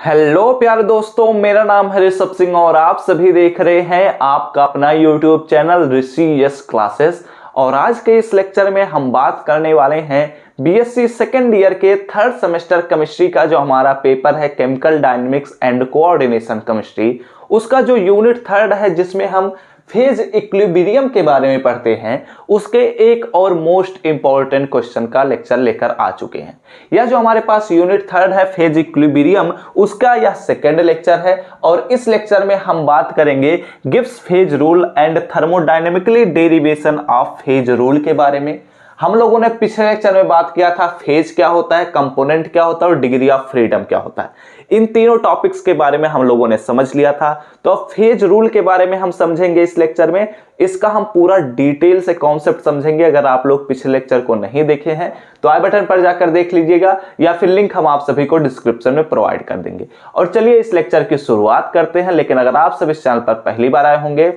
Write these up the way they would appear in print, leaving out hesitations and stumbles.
Hello प्यारे दोस्तों, मेरा नाम है ऋषभ सिंह और आप सभी देख रहे हैं आपका अपना यूट्यूब चैनल ऋषि यस क्लासेस। और आज के इस लेक्चर में हम बात करने वाले हैं बीएससी सेकेंड ईयर के थर्ड सेमेस्टर केमिस्ट्री का जो हमारा पेपर है chemical dynamics and coordination chemistry, उसका जो यूनिट थर्ड है जिसमें हम फेज इक्विलिब्रियम के बारे में पढ़ते हैं, उसके एक और मोस्ट इंपॉर्टेंट क्वेश्चन का लेक्चर लेकर आ चुके हैं। यह जो हमारे पास यूनिट थर्ड है फेज इक्विलिब्रियम, उसका यह सेकंड लेक्चर है और इस लेक्चर में हम बात करेंगे Gibbs phase rule and thermodynamically derivation of phase rule के बारे में। हम लोगों ने पिछले लेक्चर में बात किया था फेज क्या होता है, कंपोनेंट क्या होता है और डिग्री ऑफ फ्रीडम क्या होता है। इन तीनों टॉपिक्स के बारे में हम लोगों ने समझ लिया था। तो अब फेज रूल के बारे में हम समझेंगे इस लेक्चर में। इसका हम पूरा डिटेल से कॉन्सेप्ट समझेंगे। अगर आप लोग पिछले लेक्चर को नहीं देखे हैं तो आई बटन पर जाकर देख लीजिएगा या फिर लिंक हम आप सभी को डिस्क्रिप्शन में प्रोवाइड कर देंगे। और चलिए इस लेक्चर की शुरुआत करते हैं। लेकिन अगर आप सब इस चैनल पर पहली बार आए होंगे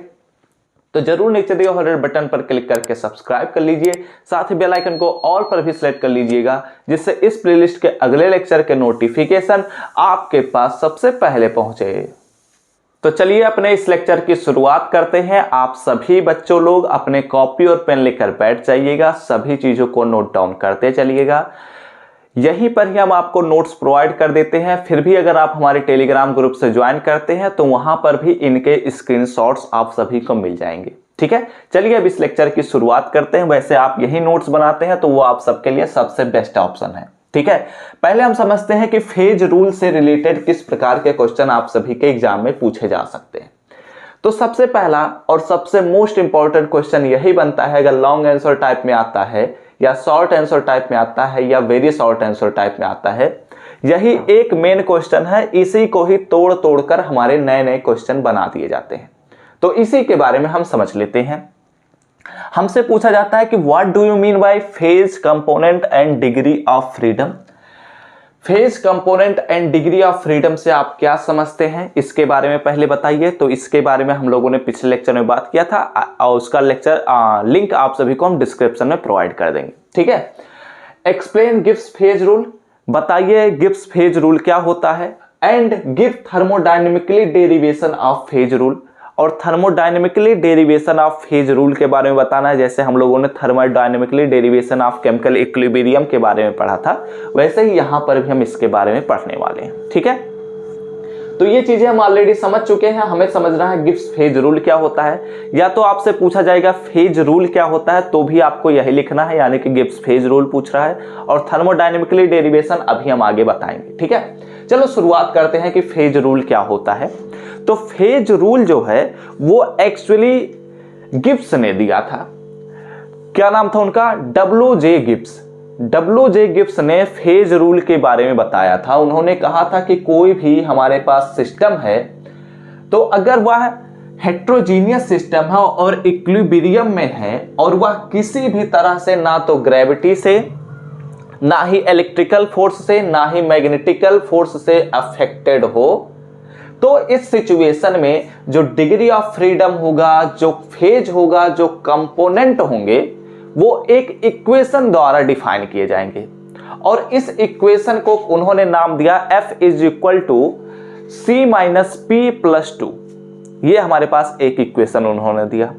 तो जरूर नीचे दिए हुए रेड बटन पर क्लिक करके सब्सक्राइब कर लीजिए, साथ ही बेल आइकन को ऑल पर भी सेलेक्ट कर लीजिएगा, जिससे इस प्लेलिस्ट के अगले लेक्चर के नोटिफिकेशन आपके पास सबसे पहले पहुंचे। तो चलिए अपने इस लेक्चर की शुरुआत करते हैं। आप सभी बच्चों लोग अपने कॉपी और पेन लेकर बैठ जाइएगा, सभी चीजों को नोट डाउन करते चलिएगा। यहीं पर ही हम आपको नोट्स प्रोवाइड कर देते हैं। फिर भी अगर आप हमारे टेलीग्राम ग्रुप से ज्वाइन करते हैं तो वहां पर भी इनके स्क्रीनशॉट्स आप सभी को मिल जाएंगे। ठीक है, चलिए अब इस लेक्चर की शुरुआत करते हैं। वैसे आप यही नोट्स बनाते हैं तो वो आप सबके लिए सबसे बेस्ट ऑप्शन है। ठीक है, पहले हम समझते हैं कि फेज रूल से रिलेटेड किस प्रकार के क्वेश्चन आप सभी के एग्जाम में पूछे जा सकते हैं। तो सबसे पहला और सबसे मोस्ट इंपॉर्टेंट क्वेश्चन यही बनता है, अगर लॉन्ग आंसर टाइप में आता है या शॉर्ट आंसर टाइप में आता है या वेरी शॉर्ट आंसर टाइप में आता है, यही एक मेन क्वेश्चन है। इसी को ही तोड़ तोड़कर हमारे नए नए क्वेश्चन बना दिए जाते हैं। तो इसी के बारे में हम समझ लेते हैं। हमसे पूछा जाता है कि what do you mean by phase component and degree of freedom. Phase component and degree of freedom से आप क्या समझते हैं, इसके बारे में पहले बताइए। तो इसके बारे में हम लोगों ने पिछले लेक्चर में बात किया था और उसका लेक्चर लिंक आप सभी को हम डिस्क्रिप्शन में प्रोवाइड कर देंगे। ठीक है, एक्सप्लेन गिब्स फेज रूल, बताइए गिब्स फेज रूल क्या होता है। And give thermodynamically derivation of phase rule, और thermodynamically derivation of phase rule के बारे में बताना है। जैसे हम लोगों ने थर्मोडायनेमिकली डेरिवेशन ऑफ केमिकल इक्विलिब्रियम के बारे में पढ़ा था, वैसे ही यहां पर भी हम इसके बारे में पढ़ने वाले हैं। ठीक है, तो ये चीजें हम ऑलरेडी समझ चुके हैं। हमें समझना है गिब्स फेज रूल क्या होता है। या तो आपसे पूछा जाएगा फेज रूल क्या होता है, तो भी आपको यही लिखना है, यानी कि गिब्स फेज रूल पूछ रहा है। और थर्मोडायनेमिकली डेरिवेशन अभी हम आगे बताएंगे। ठीक है, चलो शुरुआत करते हैं कि फेज रूल क्या होता है। तो फेज रूल जो है वो एक्चुअली गिब्स ने दिया था। क्या नाम था उनका? डब्ल्यू.जे. गिब्स। डब्ल्यू.जे. गिब्स ने फेज रूल के बारे में बताया था। उन्होंने कहा था कि कोई भी हमारे पास सिस्टम है तो अगर वह हेट्रोजीनियस सिस्टम है और इक्विलिब्रियम में है और वह किसी भी तरह से ना तो ग्रेविटी से, ना ही इलेक्ट्रिकल फोर्स से, ना ही मैग्नेटिकल फोर्स से अफेक्टेड हो, तो इस सिचुएशन में जो डिग्री ऑफ फ्रीडम होगा, जो फेज होगा, जो कंपोनेंट होंगे, वो एक इक्वेशन द्वारा डिफाइन किए जाएंगे। और इस इक्वेशन को उन्होंने नाम दिया F = C-P+2। ये हमारे पास एक इक्वेशन उन्होंने दिया।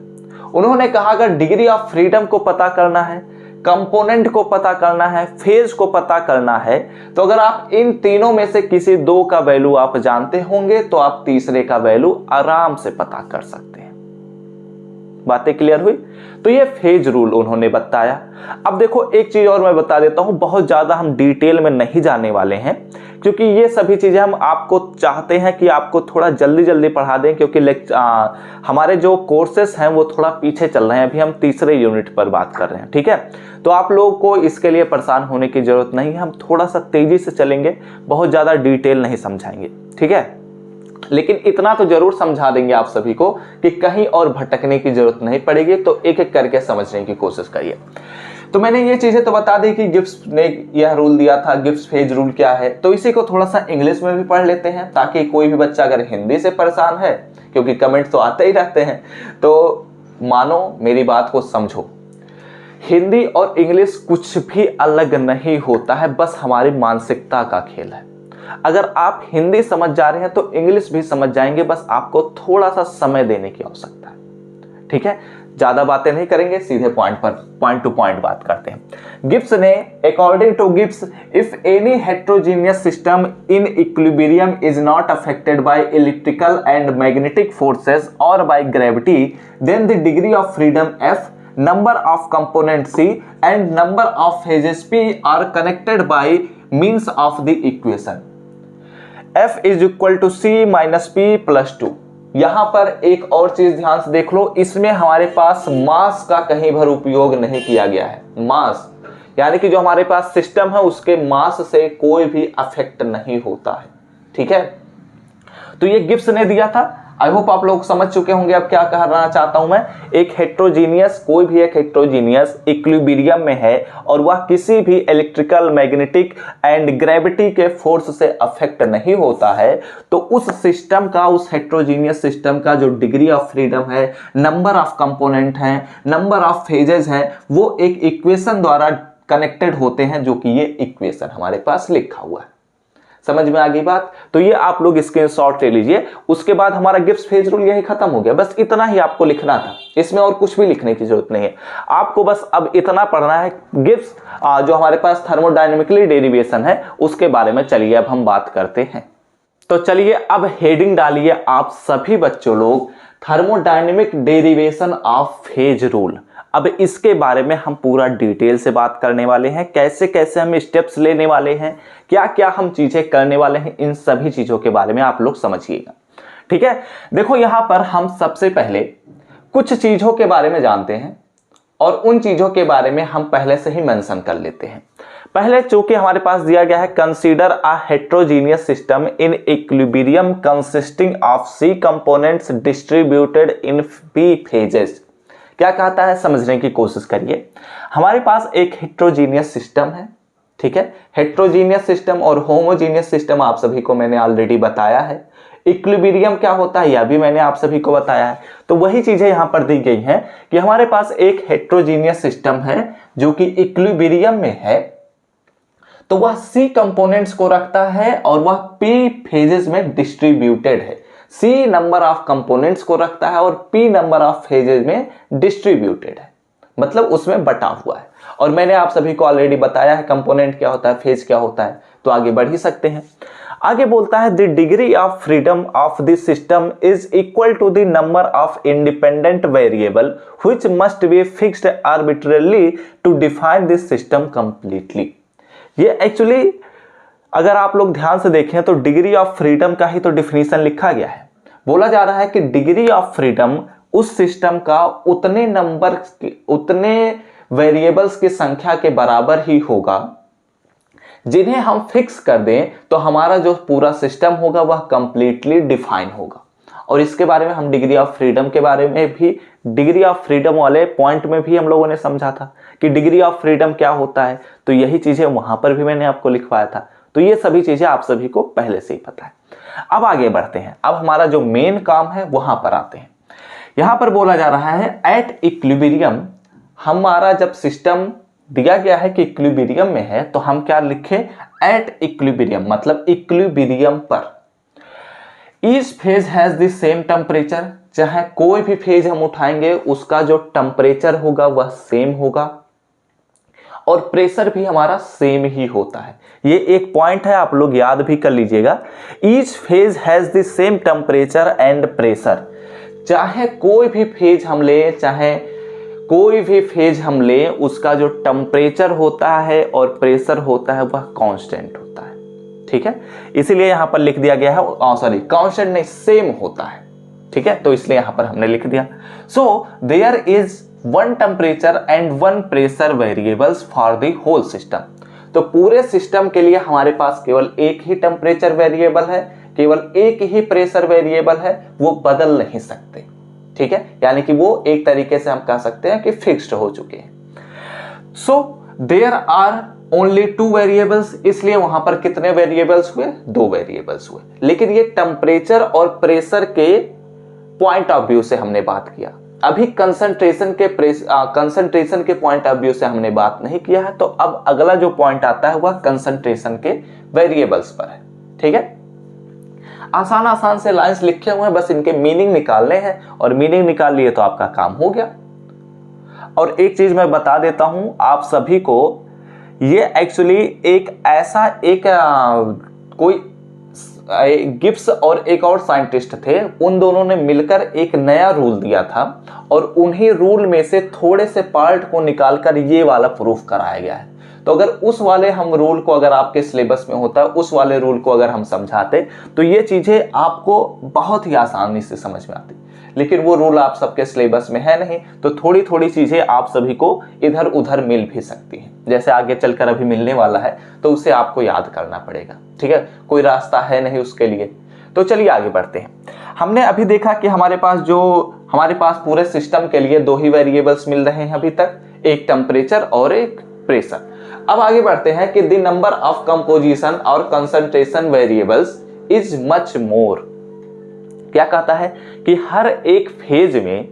उन्होंने कहा अगर डिग्री ऑफ फ्रीडम को पता करना है, कंपोनेंट को पता करना है, फेज को पता करना है, तो अगर आप इन तीनों में से किसी दो का वैल्यू आप जानते होंगे तो आप तीसरे का वैल्यू आराम से पता कर सकते हैं। बातें क्लियर हुई? तो ये फेज रूल उन्होंने बताया। अब देखो एक चीज और मैं बता देता हूं, बहुत ज्यादा हम डिटेल में नहीं जाने वाले हैं क्योंकि ये सभी चीजें हम आपको चाहते हैं कि आपको थोड़ा जल्दी जल्दी पढ़ा दें, क्योंकि हमारे जो कोर्सेस हैं वो थोड़ा पीछे चल रहे हैं। अभी हम तीसरे यूनिट पर बात कर रहे हैं। ठीक है, तो आप लोगों को इसके लिए परेशान होने की जरूरत नहीं है। हम थोड़ा सा तेजी से चलेंगे, बहुत ज्यादा डिटेल नहीं समझाएंगे। ठीक है, लेकिन इतना तो जरूर समझा देंगे आप सभी को कि कहीं और भटकने की जरूरत नहीं पड़ेगी। तो एक एक करके समझने की कोशिश करिए। तो मैंने ये चीजें तो बता दी कि गिब्स ने यह रूल दिया था। गिब्स फेज रूल क्या है, तो इसी को थोड़ा सा इंग्लिश में भी पढ़ लेते हैं ताकि कोई भी बच्चा अगर हिंदी से परेशान है, क्योंकि कमेंट तो आते ही रहते हैं, तो मानो मेरी बात को समझो। हिंदी और इंग्लिश कुछ भी अलग नहीं होता है, बस हमारी मानसिकता का खेल है। अगर आप हिंदी समझ जा रहे हैं तो इंग्लिश भी समझ जाएंगे, बस आपको थोड़ा सा समय देने की आवश्यकता है। ठीक है, ज्यादा बातें नहीं करेंगे, सीधे पॉइंट टू पॉइंट बात करते हैं। गिब्स ने, according to Gibbs, if any heterogeneous system in equilibrium is not affected by electrical and magnetic forces और by gravity, then the degree of freedom F, number of components C and number of phases P are connected by means of the equation F is equal to C minus P plus 2। यहां पर एक और चीज ध्यान से देख लो, इसमें हमारे पास मास का कहीं भर उपयोग नहीं किया गया है। मास यानी कि जो हमारे पास सिस्टम है उसके मास से कोई भी अफेक्ट नहीं होता है। ठीक है, तो ये गिब्स ने दिया था। आई होप आप लोग समझ चुके होंगे अब क्या कहना चाहता हूं मैं। एक हेट्रोजीनियस, कोई भी एक हेट्रोजीनियस इक्विलिब्रियम में है और वह किसी भी इलेक्ट्रिकल, मैग्नेटिक एंड ग्रेविटी के फोर्स से अफेक्ट नहीं होता है, तो उस सिस्टम का, उस हेट्रोजीनियस सिस्टम का जो डिग्री ऑफ फ्रीडम है, नंबर ऑफ कंपोनेंट है, नंबर ऑफ फेजेस हैं, वो एक इक्वेशन द्वारा कनेक्टेड होते हैं, जो कि ये इक्वेशन हमारे पास लिखा हुआ है। समझ में आ गई बात? तो ये आप लोग स्क्रीनशॉट ले लीजिए। उसके बाद हमारा गिब्स फेज रूल यही खत्म हो गया। बस इतना ही आपको लिखना था, इसमें और कुछ भी लिखने की जरूरत नहीं है। आपको बस अब इतना पढ़ना है, गिब्स जो हमारे पास थर्मोडायनेमिकली डेरिवेशन है उसके बारे में। चलिए अब हम बात करते हैं। तो चलिए अब हेडिंग डालिए आप सभी बच्चों लोग, thermodynamic derivation of phase rule. अब इसके बारे में हम पूरा डिटेल से बात करने वाले हैं, कैसे कैसे हम स्टेप्स लेने वाले हैं, क्या क्या हम चीजें करने वाले हैं, इन सभी चीजों के बारे में आप लोग समझिएगा। ठीक है, देखो यहां पर हम सबसे पहले कुछ चीजों के बारे में जानते हैं और उन चीजों के बारे में हम पहले से ही मेंशन कर लेते हैं। पहले चूंकि हमारे पास दिया गया है, consider a heterogeneous system in equilibrium consisting of C components distributed in P phases. क्या कहता है समझने की कोशिश करिए। हमारे पास एक हेट्रोजीनियस सिस्टम है। ठीक है, हेट्रोजीनियस सिस्टम और होमोजीनियस सिस्टम आप सभी को मैंने ऑलरेडी बताया है। इक्विलिब्रियम क्या होता है यह भी मैंने आप सभी को बताया है। तो वही चीजें यहां पर दी गई हैं कि हमारे पास एक हेट्रोजीनियस सिस्टम है जो कि इक्विलिब्रियम में है, तो वह C कंपोनेंट्स को रखता है और वह P फेजेस में डिस्ट्रीब्यूटेड है। C नंबर ऑफ कंपोनेंट्स को रखता है और P नंबर ऑफ फेजेस में डिस्ट्रीब्यूटेड है, मतलब उसमें बटा हुआ है। और मैंने आप सभी को ऑलरेडी बताया है कंपोनेंट क्या होता है, फेज क्या होता है। तो आगे बढ़ ही सकते हैं। आगे बोलता है the degree of freedom of this system is equal to the number of independent variable which must be fixed arbitrarily to define this system completely. ये एक्चुअली अगर आप लोग ध्यान से देखें तो डिग्री ऑफ फ्रीडम का ही तो डिफिनीशन लिखा गया है। बोला जा रहा है कि डिग्री ऑफ फ्रीडम उस सिस्टम का उतने नंबर, उतने वेरिएबल्स की संख्या के बराबर ही होगा जिन्हें हम फिक्स कर दें तो हमारा जो पूरा सिस्टम होगा वह कंप्लीटली डिफाइन होगा। और इसके बारे में हम डिग्री ऑफ फ्रीडम के बारे में भी, डिग्री ऑफ फ्रीडम वाले पॉइंट में भी हम लोगों ने समझा था कि डिग्री ऑफ फ्रीडम क्या होता है। तो यही चीजें वहां पर भी मैंने आपको लिखवाया था। तो ये सभी चीजें आप सभी को पहले से ही पता है। अब आगे बढ़ते हैं। अब हमारा जो मेन काम है वहां पर आते हैं। यहां पर बोला जा रहा है एट इक्विलिब्रियम, हमारा जब सिस्टम दिया गया है कि इक्विलिब्रियम में है तो हम क्या लिखें, एट इक्विलिब्रियम, मतलब इक्विलिब्रियम पर। Each phase has the same temperature, चाहे कोई भी फेज हम उठाएंगे उसका जो टेम्परेचर होगा वह सेम होगा और प्रेशर भी हमारा सेम ही होता है। ये एक पॉइंट है, आप लोग याद भी कर लीजिएगा। Each phase has the same temperature and pressure, चाहे कोई भी फेज हम ले, चाहे कोई भी फेज हम ले, उसका जो टेम्परेचर होता है और प्रेशर होता है वह कांस्टेंट होता है। ठीक है, इसीलिए यहां पर लिख दिया गया है, सॉरी कांस्टेंट नहीं, सेम होता है। ठीक है, तो इसलिए यहां पर हमने लिख दिया। So there is one temperature and one pressure variables for the whole system. तो पूरे सिस्टम के लिए हमारे पास केवल एक ही टेम्परेचर वेरिएबल है, केवल एक ही प्रेशर वेरिएबल है, वो बदल नहीं सकते। ठीक है, यानी कि वो एक तरीके से हम कह सकते हैं कि फिक्स्ड हो चुके हैं। So there are only two variables, इसलिए वहां पर कितने वेरिएबल्स हुए, दो वेरिएबल्स हुए। लेकिन ये टेम्परेचर और प्रेशर के पॉइंट ऑफ व्यू से हमने बात किया, अभी कंसंट्रेशन के पॉइंट ऑफ व्यू से हमने बात नहीं किया है। तो अब अगला जो पॉइंट आता है वह कंसंट्रेशन के वेरिएबल्स पर है। ठीक है, आसान आसान से लाइंस लिखे हुए हैं, बस इनके मीनिंग निकालने हैं और मीनिंग निकाल लिए तो आपका काम हो गया। और एक चीज मैं बता देता हूं आप सभी को, ये एक्चुअली एक ऐसा कोई गिब्स और एक और साइंटिस्ट थे, उन दोनों ने मिलकर एक नया रूल दिया था और उन्हीं रूल में से थोड़े से पार्ट को निकालकर ये वाला प्रूफ कराया गया है। तो अगर उस वाले हम रूल को, अगर आपके सिलेबस में होता है उस वाले रूल को अगर हम समझाते तो ये चीजें आपको बहुत ही आसानी से समझ में आती, लेकिन वो रूल आप सबके सिलेबस में है नहीं, तो थोड़ी थोड़ी चीजें आप सभी को इधर उधर मिल भी सकती हैं, जैसे आगे चलकर अभी मिलने वाला है, तो उसे आपको याद करना पड़ेगा। ठीक है, कोई रास्ता है नहीं उसके लिए। तो चलिए आगे बढ़ते हैं। हमने अभी देखा कि हमारे पास पूरे सिस्टम के लिए दो ही वेरिएबल्स मिल रहे हैं अभी तक, एक टेम्परेचर और एक प्रेशर। अब आगे बढ़ते हैं कि द नंबर ऑफ कंपोजिशन और कंसंट्रेशन वेरिएबल्स इज मच मोर। क्या कहता है कि हर एक फेज में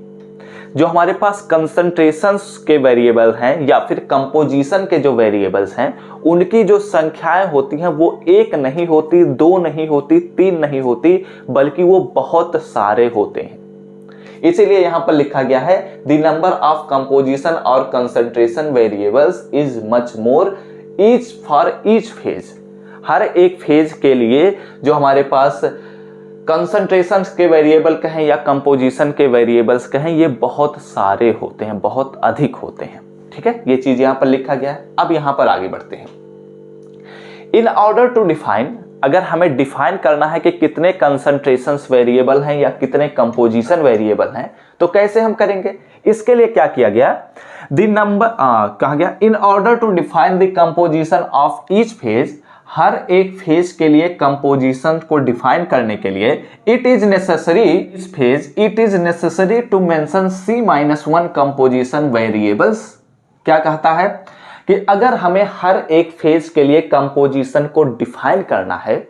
जो हमारे पास कंसंट्रेशंस के वेरिएबल हैं या फिर कंपोजिशन के जो वेरिएबल्स हैं, उनकी जो संख्याएं होती हैं वो एक नहीं होती, दो नहीं होती, तीन नहीं होती, बल्कि वो बहुत सारे होते हैं। इसीलिए यहां पर लिखा गया है द नंबर ऑफ कंपोजिशन और concentration variables is much more each for each phase. हर एक फेज के लिए जो हमारे पास कंसंट्रेशन के वेरिएबल कहें या कंपोजिशन के वेरिएबल्स कहें, ये बहुत सारे होते हैं, बहुत अधिक होते हैं। ठीक है, ये चीज यहां पर लिखा गया है। अब यहां पर आगे बढ़ते हैं। इन ऑर्डर टू डिफाइन, अगर हमें डिफाइन करना है कि कितने कंसंट्रेशंस वेरिएबल हैं या कितने कंपोजिशन वेरिएबल हैं, तो कैसे हम करेंगे? इसके लिए क्या किया गया, द नंबर कहा गया in order to define the composition of each phase, हर एक फेज के लिए कंपोजिशन को डिफाइन करने के लिए it is necessary to mention C-1 composition variables. क्या कहता है कि अगर हमें हर एक फेज के लिए कंपोजिशन को डिफाइन करना है,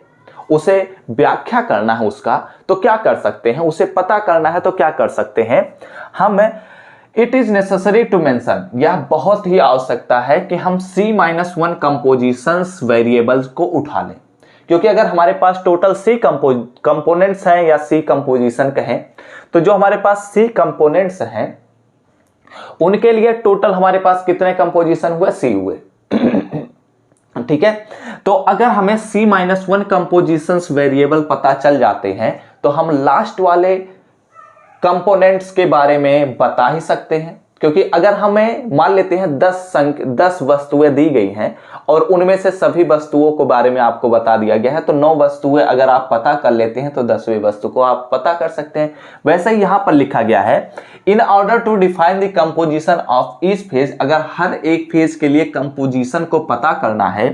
उसे व्याख्या करना है उसका, तो क्या कर सकते हैं, उसे पता करना है तो क्या कर सकते हैं हम, it is necessary to mention, यह बहुत ही आवश्यकता है कि हम C-1 कंपोजिशंस वेरिएबल्स को उठा लें। क्योंकि अगर हमारे पास टोटल C कंपोनेंट्स हैं या C कंपोजिशन कहें, तो जो हमारे पास C कंपोनेंट्स हैं उनके लिए टोटल हमारे पास कितने कंपोजिशन हुए, C हुए। ठीक है, तो अगर हमें C-1 कंपोजिशंस वेरिएबल पता चल जाते हैं तो हम लास्ट वाले कंपोनेंट्स के बारे में बता ही सकते हैं। क्योंकि अगर हमें मान लेते हैं 10 वस्तुएं दी गई हैं और उनमें से सभी वस्तुओं के बारे में आपको बता दिया गया है, तो 9 वस्तुएं अगर आप पता कर लेते हैं तो 10वीं वस्तु को आप पता कर सकते हैं। वैसे ही यहां पर लिखा गया है in order to define the composition of each phase, अगर हर एक फेज के लिए कंपोजिशन को पता करना है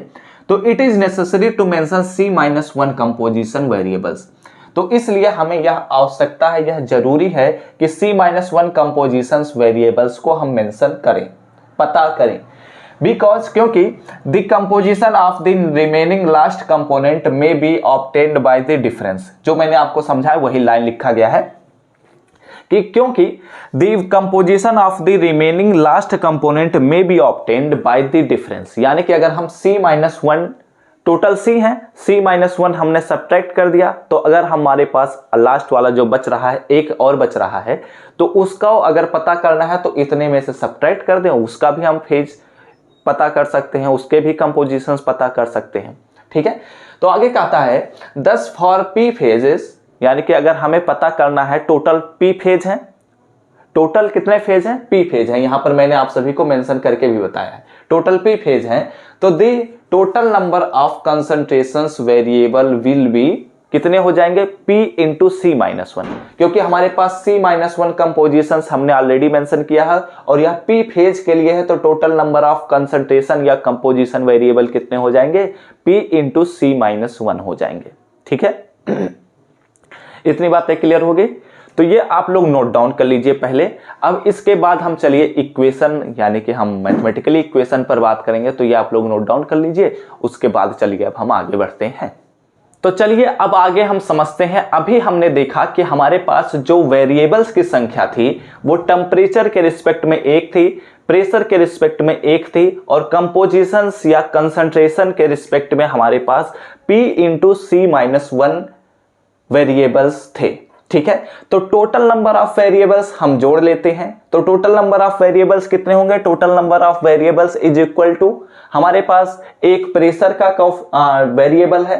तो it is necessary to mention C-1 composition variables. तो इसलिए हमें यह आवश्यकता है, यह जरूरी है कि C-1 कंपोजिशंस वेरिएबल्स को हम मेंशन करें, पता करें। बिकॉज क्योंकि the composition of the remaining last component may be obtained by the difference, जो मैंने आपको समझाया वही लाइन लिखा गया है कि क्योंकि the composition of the remaining last component may be obtained by the difference, यानी कि अगर हम C-1 टोटल C है, C-1 हमने सब्ट्रैक्ट कर दिया, तो अगर हमारे पास लास्ट वाला जो बच रहा है, एक और बच रहा है, तो उसका अगर पता करना है तो इतने में से सब्ट्रैक्ट कर दें, उसका भी हम फेज पता कर सकते हैं, उसके भी कंपोजिशंस पता कर सकते हैं। ठीक है, तो आगे कहता है 10 फॉर P फेजेस, यानी कि अगर हमें पता करना है टोटल P फेज है, टोटल कितने फेज हैं, P फेज हैं, यहां पर मैंने आप सभी को मेंशन करके भी बताया है टोटल P फेज हैं, तो दी total number of concentrations variable will be, कितने हो जाएंगे, P इंटू C-1, क्योंकि हमारे पास C-1 कंपोजिशंस हमने ऑलरेडी मेंशन किया है और यह P फेज के लिए है, तो टोटल नंबर ऑफ कंसंट्रेशन या कंपोजिशन वेरिएबल कितने हो जाएंगे, P इंटू C-1 हो जाएंगे। ठीक है, इतनी बातें क्लियर हो गई, तो ये आप लोग नोट डाउन कर लीजिए पहले। अब इसके बाद हम चलिए इक्वेशन, यानी कि हम मैथमेटिकली इक्वेशन पर बात करेंगे, तो ये आप लोग नोट डाउन कर लीजिए। उसके बाद चलिए अब हम आगे बढ़ते हैं। तो चलिए अब आगे हम समझते हैं। अभी हमने देखा कि हमारे पास जो वेरिएबल्स की संख्या थी वो टेम्परेचर के रिस्पेक्ट में 1 थी, प्रेशर के रिस्पेक्ट में 1 थी और कंपोजिशंस या कंसंट्रेशन के रिस्पेक्ट में हमारे पास P इंटू C-1 वेरिएबल्स थे। ठीक है, तो टोटल नंबर ऑफ वेरिएबल्स हम जोड़ लेते हैं। तो टोटल नंबर ऑफ वेरिएबल्स कितने होंगे? Total number of variables is equal to, हमारे पास एक प्रेशर का वेरिएबल है,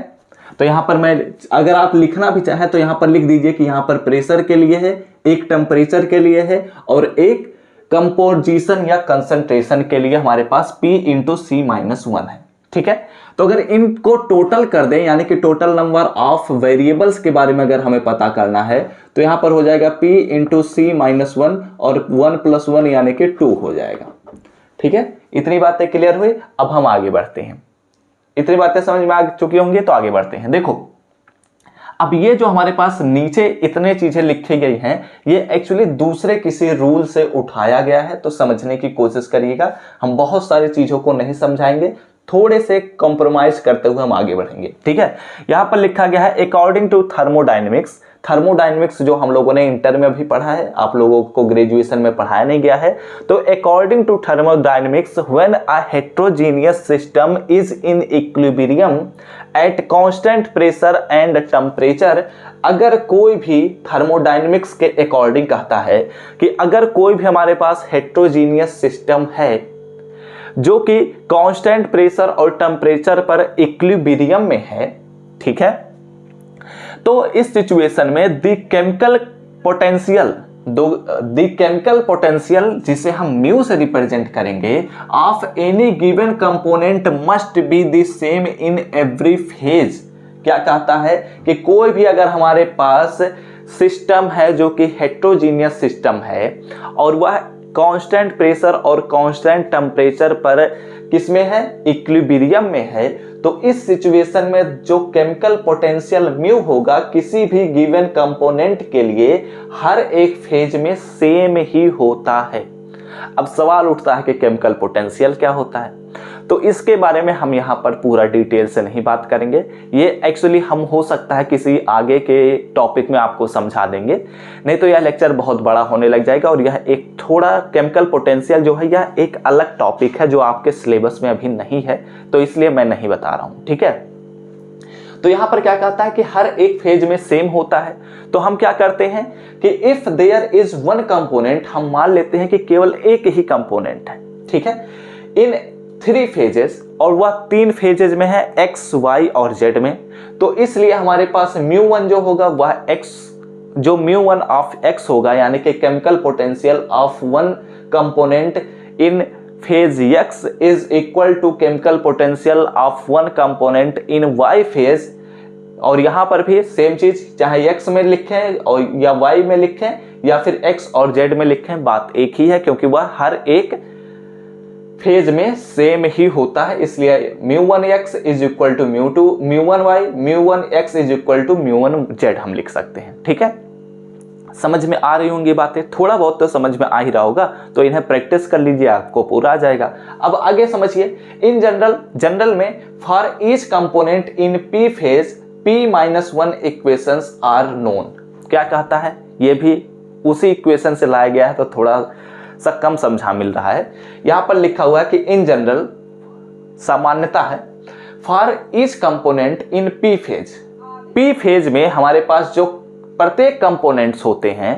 तो यहां पर मैं, अगर आप लिखना भी चाहें तो यहां पर लिख दीजिए कि यहां पर प्रेशर के लिए है, एक टेम्परेचर के लिए है और एक कंपोजिशन या कंसंट्रेशन के लिए हमारे पास P इंटू C-1 है। ठीक है, तो अगर इनको टोटल कर दें, यानी कि टोटल नंबर ऑफ वेरिएबल्स के बारे में अगर हमें पता करना है, तो यहां पर हो जाएगा P इंटू C-1 और 1 + 1 यानी कि 2 हो जाएगा। ठीक है, इतनी बातें क्लियर हुई। अब हम आगे बढ़ते हैं। इतनी बातें समझ में आ चुकी होंगी, तो आगे बढ़ते हैं। देखो, अब ये जो हमारे पास नीचे इतने चीजें लिखी गई हैं, ये एक्चुअली दूसरे किसी रूल से उठाया गया है, तो समझने की कोशिश करिएगा। हम बहुत सारी चीजों को नहीं समझाएंगे, थोड़े से कॉम्प्रोमाइज करते हुए हम आगे बढ़ेंगे। ठीक है, यहां पर लिखा गया है अकॉर्डिंग टू थर्मोडायनेमिक्स। थर्मोडायनेमिक्स जो हम लोगों ने इंटर में भी पढ़ा है, आप लोगों को ग्रेजुएशन में पढ़ाया नहीं गया है। तो according to thermodynamics, when a heterogeneous system is in equilibrium at constant pressure and temperature, अगर कोई भी थर्मोडायनेमिक्स के अकॉर्डिंग कहता है कि अगर कोई भी हमारे पास हेट्रोजीनियस सिस्टम है जो कि कांस्टेंट प्रेशर और टेम्परेचर पर इक्विलिब्रियम में है, ठीक है, तो इस सिचुएशन में द केमिकल पोटेंशियल जिसे हम म्यू से रिप्रेजेंट करेंगे, of any given component must be the same in every phase. क्या कहता है कि कोई भी अगर हमारे पास सिस्टम है जो कि हेट्रोजीनियस सिस्टम है और वह कांस्टेंट प्रेशर और कांस्टेंट टेम्परेचर पर किसमें है? इक्विलिब्रियम में है, तो इस सिचुएशन में जो केमिकल पोटेंशियल म्यू होगा किसी भी गिवन कंपोनेंट के लिए हर एक फेज में सेम ही होता है। अब सवाल उठता है कि केमिकल पोटेंशियल क्या होता है, तो इसके बारे में हम यहाँ पर पूरा डिटेल से नहीं बात करेंगे। ये एक्चुअली हम हो सकता है किसी आगे के टॉपिक में आपको समझा देंगे, नहीं तो यह लेक्चर बहुत बड़ा होने लग जाएगा। और यह एक थोड़ा केमिकल पोटेंशियल जो है यह एक अलग टॉपिक है जो आपके सिलेबस में अभी नहीं है, तो इसलिए मैं नहीं बता रहा हूँ। ठीक है, तो यहां पर क्या कहता है कि हर एक फेज में सेम होता है। तो हम क्या करते हैं कि if there is one component, हम मान लेते हैं कि केवल एक ही कंपोनेंट है, ठीक है, इन 3 फेजेस, और वह 3 फेजेस में है x, y और z में, तो इसलिए हमारे पास μ1 जो होगा वह x, जो μ1 ऑफ x होगा, यानी कि chemical potential of one component in phase x is equal to chemical potential of one component in y phase. और यहां पर भी सेम चीज, चाहे x में लिखें और या y में लिखें या फिर x और z में लिखें, बात एक ही है, क्योंकि वह हर एक फेज में सेम ही होता है। इसलिए μ1x is equal to μ1y, μ1x is equal to μ1z हम लिख सकते हैं। ठीक है, समझ में आ रही होंगी बातें? थोड़ा बहुत तो समझ में आ ही रहा होगा, तो इन्हें प्रैक्टिस कर लीजिए, आपको पूरा आ जाएगा। अब आगे समझिए, इन जनरल में for each component in p phase p-1 equations are known. क्या कहता है? ये भी उसी इक्वेशन से लाया गया है, तो थोड़ा सा कम समझा मिल रहा है। यहां पर लिखा हुआ है कि इन जनरल, सामान्यता है, for each component in p phase में हमारे पास जो प्रत्येक कंपोनेंट्स होते हैं,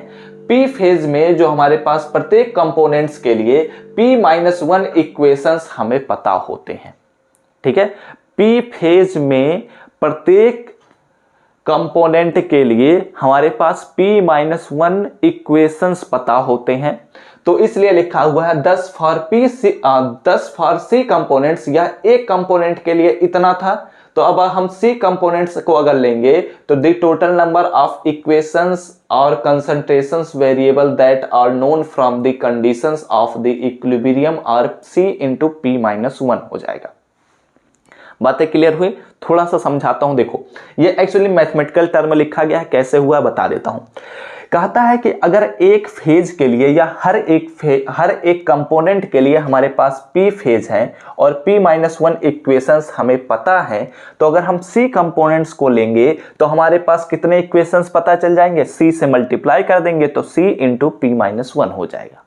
p फेज में जो हमारे पास प्रत्येक कंपोनेंट्स के लिए p-1 इक्वेशंस हमें पता होते हैं। ठीक है, p फेज में प्रत्येक कंपोनेंट के लिए हमारे पास p-1 इक्वेशंस पता होते हैं, तो इसलिए लिखा हुआ है 10 फॉर C कंपोनेंट्स, या एक कंपोनेंट के लिए इतना था। तो अब हम C कंपोनेंट्स को अगर लेंगे तो the total number of equations और concentrations variable that are known from the conditions of the equilibrium are C into p-1 हो जाएगा। बातें क्लियर हुई? थोड़ा सा समझाता हूं। देखो, ये एक्चुअली मैथमेटिकल टर्म लिखा गया है, कैसे हुआ बता देता हूं। कहता है कि अगर एक फेज के लिए या हर एक कंपोनेंट के लिए हमारे पास p फेज है और p-1 इक्वेशंस हमें पता है, तो अगर हम C कंपोनेंट्स को लेंगे तो हमारे पास कितने इक्वेशंस पता चल जाएंगे? C से मल्टीप्लाई कर देंगे तो C इंटू p-1 हो जाएगा।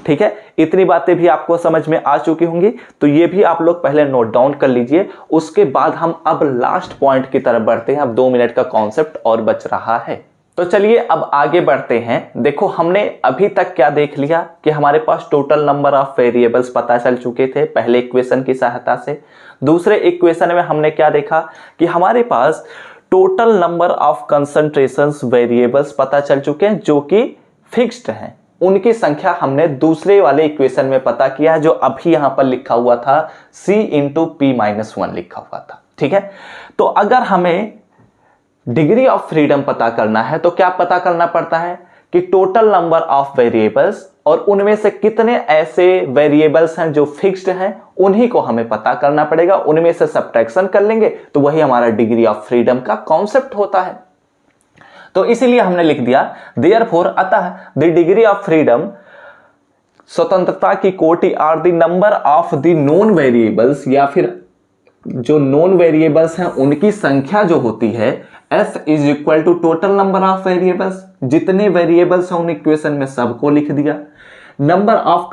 ठीक है, इतनी बातें भी आपको समझ में आ चुकी होंगी, तो ये भी आप लोग पहले नोट डाउन कर लीजिए। उसके बाद हम अब लास्ट पॉइंट की तरफ बढ़ते हैं। अब 2 मिनट का कॉन्सेप्ट और बच रहा है, तो चलिए अब आगे बढ़ते हैं। देखो हमने अभी तक क्या देख लिया कि हमारे पास टोटल नंबर ऑफ वेरिएबल्स पता चल चुके थे पहले इक्वेशन की सहायता से। दूसरे इक्वेशन में हमने क्या देखा कि हमारे पास total number of concentrations variables पता चल चुके हैं जो कि फिक्स्ड हैं। उनकी संख्या हमने दूसरे वाले इक्वेशन में पता किया, जो अभी यहां पर लिखा हुआ था c इंटू पी माइनस 1 लिखा हुआ था। ठीक है, तो अगर हमें डिग्री ऑफ फ्रीडम पता करना है तो क्या पता करना पड़ता है कि टोटल नंबर ऑफ वेरिएबल्स और उनमें से कितने ऐसे वेरिएबल्स हैं जो फिक्स्ड हैं, उन्हीं को हमें पता करना पड़ेगा। उनमें से सब्ट्रैक्शन कर लेंगे तो वही हमारा डिग्री ऑफ फ्रीडम का कॉन्सेप्ट होता है। तो इसीलिए हमने लिख दिया देयरफॉर, अतः द डिग्री ऑफ फ्रीडम, स्वतंत्रता की कोटि, are the number of the known variables, या फिर जो नॉन वेरिएबल्स हैं उनकी संख्या जो होती है, f is equal to total number of variables, जितने वेरिएबल्स हैं उन इक्वेशन में सबको लिख दिया। Number of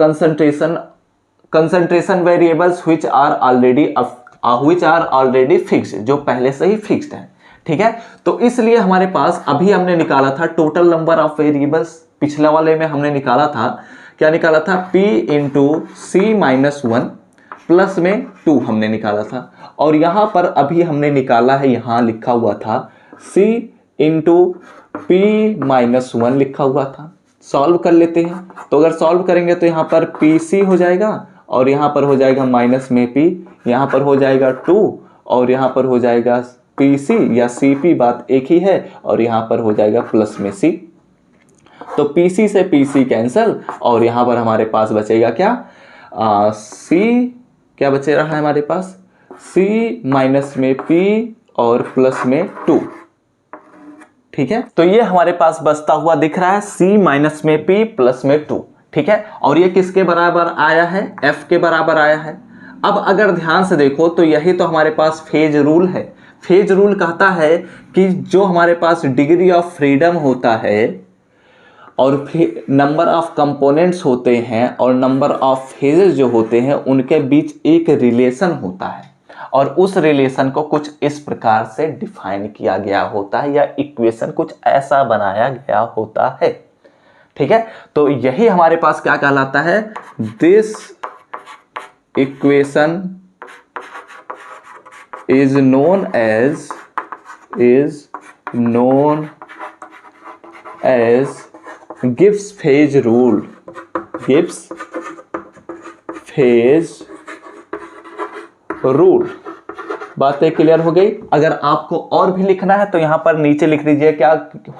concentration variables which are already fixed, जो पहले से ही फिक्स्ड है। ठीक है, तो इसलिए हमारे पास अभी हमने निकाला था टोटल नंबर ऑफ वेरिएबल्स, पिछला वाले में हमने निकाला था, क्या निकाला था, p इंटू सी माइनस 1 प्लस में 2 हमने निकाला था। और यहां पर अभी हमने निकाला है, यहां लिखा हुआ था c इंटू पी माइनस 1 लिखा हुआ था। सॉल्व कर लेते हैं, तो अगर सॉल्व करेंगे तो यहां पर pc हो जाएगा और यहां पर हो जाएगा माइनस में p, यहां पर हो जाएगा 2 और यहां पर हो जाएगा pc या cp, बात एक ही है, और यहां पर हो जाएगा प्लस में c। तो pc से pc कैंसल और यहां पर हमारे पास बचेगा क्या, c, क्या बचे रहा है हमारे पास, c माइनस में p और प्लस में 2। ठीक है, तो ये हमारे पास बचता हुआ दिख रहा है c माइनस में p प्लस में 2। ठीक है, और ये किसके बराबर आया है, f के बराबर आया है। अब अगर ध्यान से देखो तो यही तो हमारे पास फेज रूल है। फेज रूल कहता है कि जो हमारे पास डिग्री ऑफ फ्रीडम होता है और नंबर ऑफ कंपोनेंट्स होते हैं और नंबर ऑफ फेजेस जो होते हैं, उनके बीच एक रिलेशन होता है और उस रिलेशन को कुछ इस प्रकार से डिफाइन किया गया होता है, या इक्वेशन कुछ ऐसा बनाया गया होता है। ठीक है, तो यही हमारे पास क्या कहलाता है, this equation is known as Gibbs phase rule, Gibbs phase rule। बातें क्लियर हो गई। अगर आपको और भी लिखना है तो यहां पर नीचे लिख दीजिए क्या,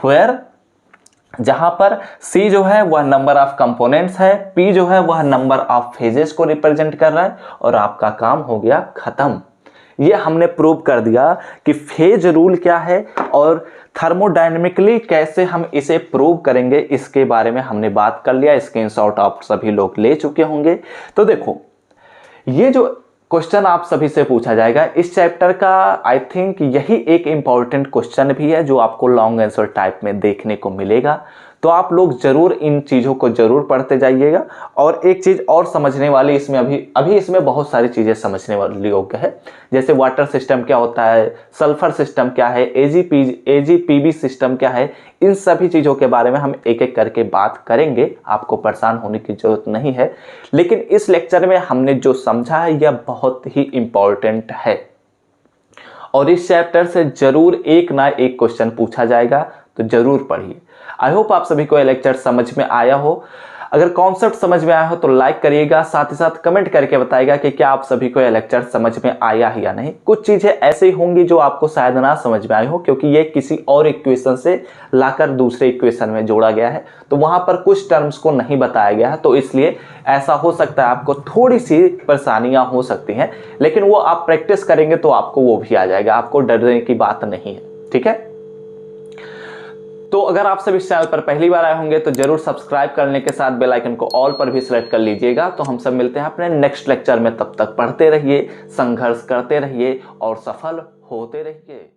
where, जहां पर c जो है वह नंबर ऑफ कंपोनेंट्स है, p जो है वह नंबर ऑफ फेजेस को रिप्रेजेंट कर रहा है, और आपका काम हो गया खत्म। ये हमने प्रूव कर दिया कि फेज रूल क्या है और थर्मोडायनेमिकली कैसे हम इसे प्रूव करेंगे, इसके बारे में हमने बात कर लिया। स्क्रीनशॉट आप सभी लोग ले चुके होंगे। तो देखो, ये जो क्वेश्चन आप सभी से पूछा जाएगा इस चैप्टर का, आई थिंक यही एक इंपॉर्टेंट क्वेश्चन भी है जो आपको लॉन्ग आंसर टाइप में देखने को मिलेगा। तो आप लोग जरूर इन चीज़ों को जरूर पढ़ते जाइएगा। और एक चीज़ और समझने वाली इसमें अभी इसमें बहुत सारी चीज़ें समझने वाली योग्य है, जैसे वाटर सिस्टम क्या होता है, सल्फर सिस्टम क्या है, एजीपीबी सिस्टम क्या है, इन सभी चीज़ों के बारे में हम एक एक करके बात करेंगे। आपको परेशान होने की जरूरत नहीं है, लेकिन इस लेक्चर में हमने जो समझा है यह बहुत ही इंपॉर्टेंट है और इस चैप्टर से जरूर एक ना एक क्वेश्चन पूछा जाएगा, तो जरूर पढ़िए। आई होप आप सभी को यह लेक्चर समझ में आया हो। अगर कॉन्सेप्ट समझ में आया हो तो लाइक करिएगा, साथ ही साथ कमेंट करके बताइएगा कि क्या आप सभी को यह लेक्चर समझ में आया है या नहीं। कुछ चीजें ऐसी होंगी जो आपको शायद ना समझ में आई हो, क्योंकि ये किसी और इक्वेशन से लाकर दूसरे इक्वेशन में जोड़ा गया है, तो वहां पर कुछ टर्म्स को नहीं बताया गया है, तो इसलिए ऐसा हो सकता है आपको थोड़ी सी परेशानियां हो सकती हैं, लेकिन वो आप प्रैक्टिस करेंगे तो आपको वो भी आ जाएगा, आपको डरने की बात नहीं है। ठीक है, तो अगर आप सभी इस चैनल पर पहली बार आए होंगे तो जरूर सब्सक्राइब करने के साथ बेल आइकन को ऑल पर भी सिलेक्ट कर लीजिएगा। तो हम सब मिलते हैं अपने नेक्स्ट लेक्चर में, तब तक पढ़ते रहिए, संघर्ष करते रहिए और सफल होते रहिए।